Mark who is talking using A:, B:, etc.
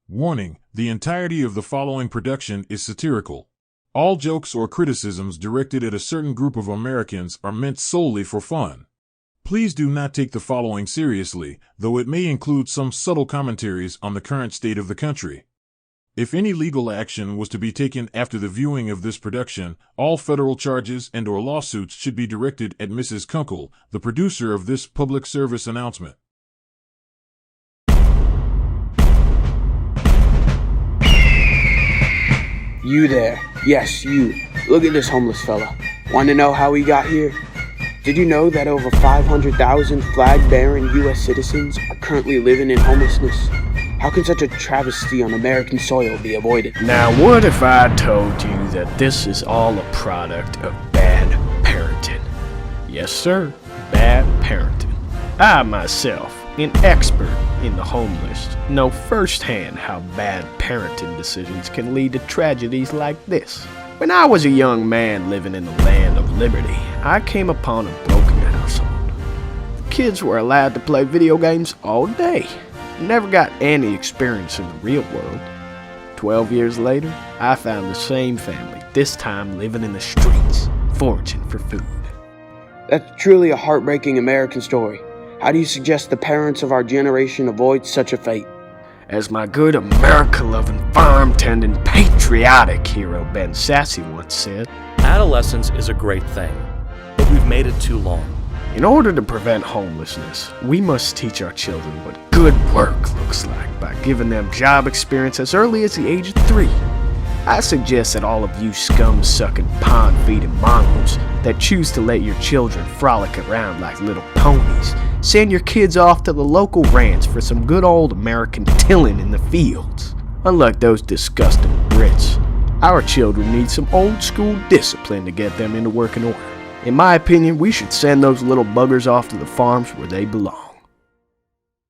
A: Warning: the entirety of the following production is satirical. All jokes or criticisms directed at a certain group of Americans are meant solely for fun. Please do not take the following seriously, though it may include some subtle commentaries on the current state of the country. If any legal action was to be taken after the viewing of this production, all federal charges and/or lawsuits should be directed at Mrs. Kunkel, the producer of this public service announcement.
B: You there. Yes, you. Look at this homeless fella. Want to know how he got here? Did you know that over 500,000 flag-bearing U.S. citizens are currently living in homelessness? How can such a travesty on American soil be avoided?
C: Now, what if I told you that this is all a product of bad parenting? Yes, sir, bad parenting. I, myself, an expert in the homeless, know firsthand how bad parenting decisions can lead to tragedies like this. When I was a young man living in the land of liberty, I came upon a broken household. The kids were allowed to play video games all day, never got any experience in the real world. 12 years later, I found the same family, this time living in the streets, foraging for food.
B: That's truly a heartbreaking American story. How do you suggest the parents of our generation avoid such a fate?
C: As my good America-loving, farm-tending, patriotic hero Ben Sassy once said,
D: adolescence is a great thing, but we've made it too long.
C: In order to prevent homelessness, we must teach our children what good work looks like by giving them job experience as early as the age of 3. I suggest that all of you scum-sucking, pond-feeding mongrels that choose to let your children frolic around like little ponies send your kids off to the local ranch for some good old American tilling in the fields. Unlike those disgusting Brits, our children need some old-school discipline to get them into working order. In my opinion, we should send those little buggers off to the farms where they belong.